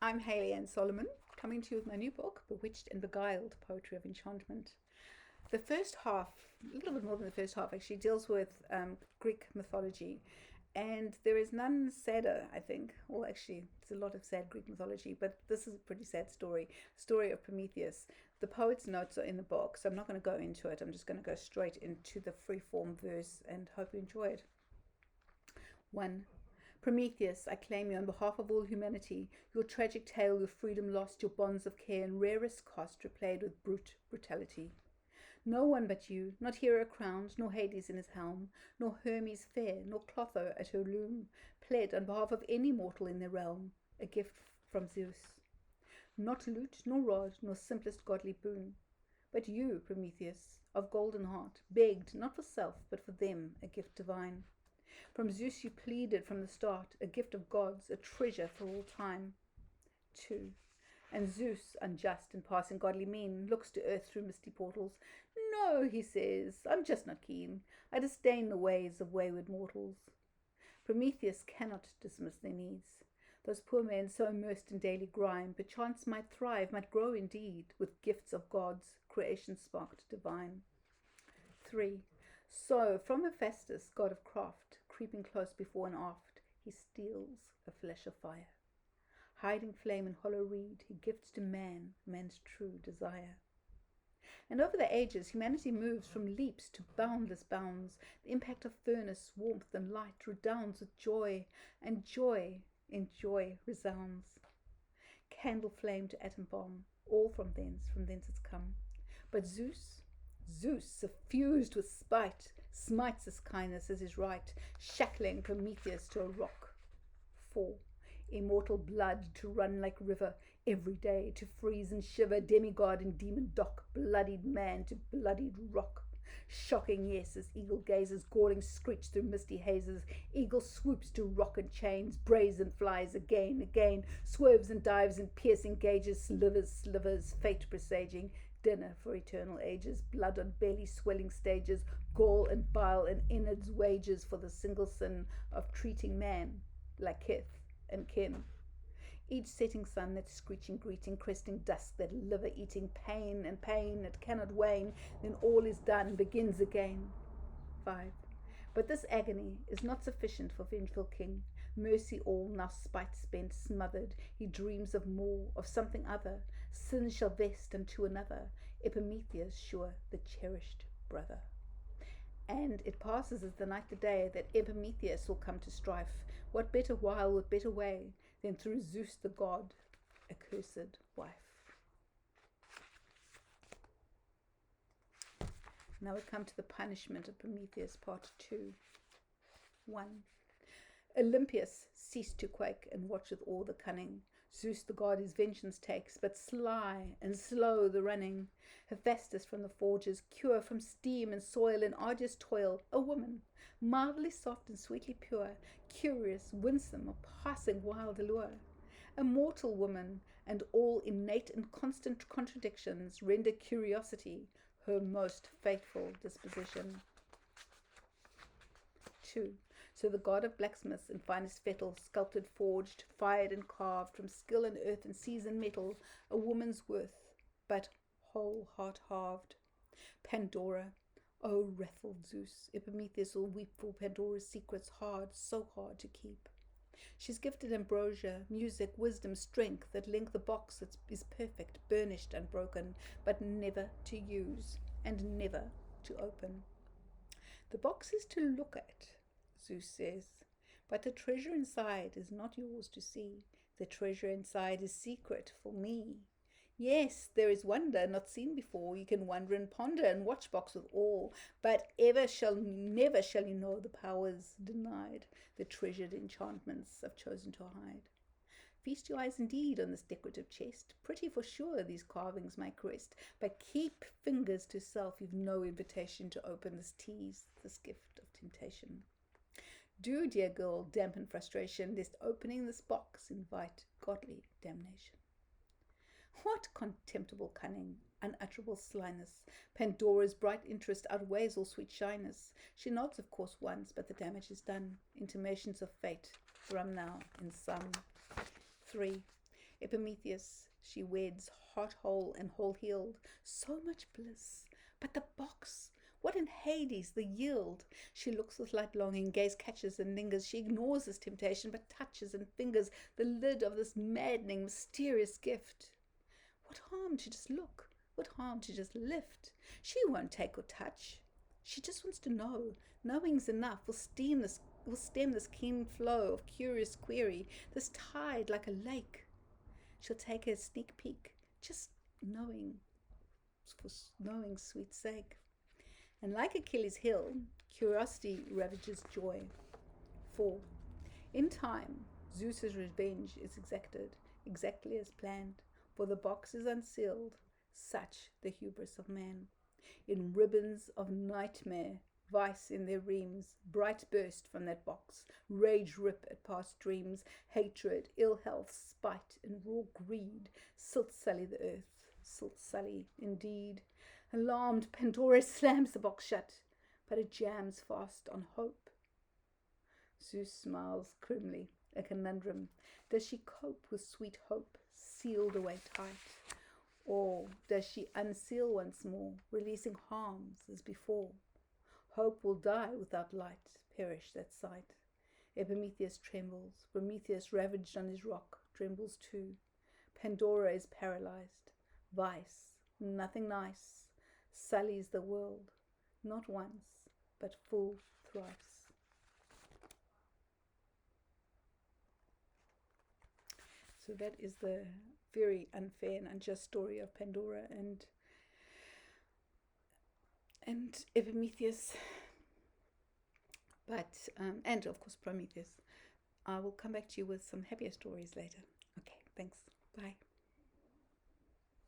I'm Hayley Ann Solomon, coming to you with my new book, Bewitched and Beguiled, Poetry of Enchantment. The first half, a little bit more than the first half actually, deals with Greek mythology. And there is none sadder, I think. Well, actually, there's a lot of sad Greek mythology, but this is a pretty sad story. Story of Prometheus. The poet's notes are in the book, so I'm not going to go into it. I'm just going to go straight into the free-form verse and hope you enjoy it. 1. Prometheus, I claim you on behalf of all humanity. Your tragic tale, your freedom lost, your bonds of care and rarest cost replayed with brutality. No one but you, not Hera crowned, nor Hades in his helm, nor Hermes fair, nor Clotho at her loom, pled on behalf of any mortal in the realm, a gift from Zeus. Not lute, nor rod, nor simplest godly boon, but you, Prometheus, of golden heart, begged, not for self, but for them, a gift divine. From Zeus you pleaded from the start, a gift of gods, a treasure for all time. 2. And Zeus, unjust and passing godly mean, looks to earth through misty portals. No, he says, I'm just not keen. I disdain the ways of wayward mortals. Prometheus cannot dismiss their needs. Those poor men so immersed in daily grime, perchance might thrive, might grow indeed, with gifts of gods, creation sparked divine. 3. So, from Hephaestus, god of craft, creeping close before and aft, he steals a flash of fire. Hiding flame in hollow reed, he gifts to man, man's true desire. And over the ages, humanity moves from leaps to boundless bounds. The impact of furnace, warmth, and light redounds with joy, and joy in joy resounds. Candle flame to atom bomb, all from thence it's come. But Zeus, suffused with spite, smites his kindness as his right, shackling Prometheus to a rock. 4. Immortal blood to run like river, every day to freeze and shiver, demigod and demon dock, bloodied man to bloodied rock. Shocking, yes, as eagle gazes, galling screech through misty hazes, eagle swoops to rock and chains, brazen flies again, swerves and dives in piercing gauges, slivers, fate presaging, dinner for eternal ages, blood on belly swelling stages, gall and bile and innards wages for the single sin of treating man like kith and kin. Each setting sun that screeching greeting, cresting dusk that liver eating pain that cannot wane, then all is done, begins again. 5. But this agony is not sufficient for vengeful king. Mercy all, now spite spent, smothered, he dreams of more, of something other. Sin shall vest unto another, Epimetheus sure, the cherished brother. And it passes as the night the day that Epimetheus will come to strife. What better while, what better way than through Zeus the god, accursed wife. Now we come to the punishment of Prometheus, part 2. 1. Olympius ceased to quake and watch with all the cunning. Zeus the god his vengeance takes, but sly and slow the running. Hephaestus from the forges cure from steam and soil and arduous toil, a woman, marvelly soft and sweetly pure, curious, winsome, of passing wild allure. A mortal woman, and all innate and constant contradictions render curiosity her most faithful disposition. 2. So the god of blacksmiths in finest fettle, sculpted, forged, fired and carved, from skill in earth and seas and metal, a woman's worth, but whole heart halved. Pandora, O wrathful Zeus, Epimetheus will weep for Pandora's secrets, hard, so hard to keep. She's gifted ambrosia, music, wisdom, strength, that link the box that is perfect, burnished, unbroken, but never to use, and never to open. The box is to look at, Zeus says, but the treasure inside is not yours to see. The treasure inside is secret for me. Yes, there is wonder not seen before. You can wonder and ponder and watch box with awe, but never shall you know the powers denied, the treasured enchantments I've chosen to hide. Feast your eyes indeed on this decorative chest. Pretty for sure these carvings my crest, but keep fingers to self. You've no invitation to open this tease, this gift of temptation. Do, dear girl, dampen frustration, lest opening this box invite godly damnation. What contemptible cunning, unutterable slyness! Pandora's bright interest outweighs all sweet shyness. She nods, of course, once, but the damage is done. Intimations of fate thrum now in sum. 3. Epimetheus she weds, hot whole and whole healed. So much bliss. But the box, what in Hades the yield? She looks with light longing, gaze catches and lingers. She ignores this temptation, but touches and fingers the lid of this maddening, mysterious gift. What harm to just look? What harm to just lift? She won't take or touch. She just wants to know. Knowing's enough. Will stem this keen flow of curious query, this tide like a lake. She'll take a sneak peek, just knowing, for knowing's sweet sake. And like Achilles' heel, curiosity ravages joy. 4. In time, Zeus's revenge is exacted, exactly as planned, for the box is unsealed, such the hubris of man. In ribbons of nightmare, vice in their reams, bright burst from that box, rage rip at past dreams, hatred, ill health, spite, and raw greed, silt sully the earth, silt sully indeed. Alarmed, Pandora slams the box shut, but it jams fast on hope. Zeus smiles grimly, a conundrum. Does she cope with sweet hope, sealed away tight? Or does she unseal once more, releasing harms as before? Hope will die without light, perish that sight. Epimetheus trembles, Prometheus ravaged on his rock trembles too. Pandora is paralyzed. Vice, nothing nice, sullies the world, not once, but full thrice. So that is the very unfair and unjust story of Pandora and Epimetheus, but and of course Prometheus. I will come back to you with some happier stories later.